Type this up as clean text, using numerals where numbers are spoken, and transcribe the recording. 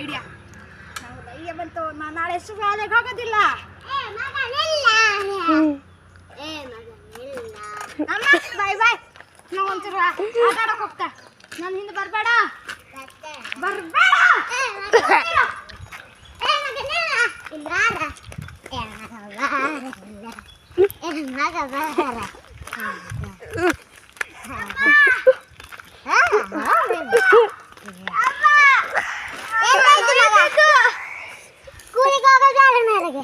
Idea ಬಂತು. ನಾಳೆ ಶಾಲೆಗೆ ಹೋಗೋದಿಲ್ಲ. ಬಾಯ್ ಬಾಯ್. ನಾವು ಒಂಚೂರು ಆಟ ಆಡಕ್ಕೆ ಹೋಗ್ತಾ. ನಾನು ಹಿಂದೆ ಬರಬೇಡ. ಸ್ಕೂಲಿಗೆ ಹೋಗೋದು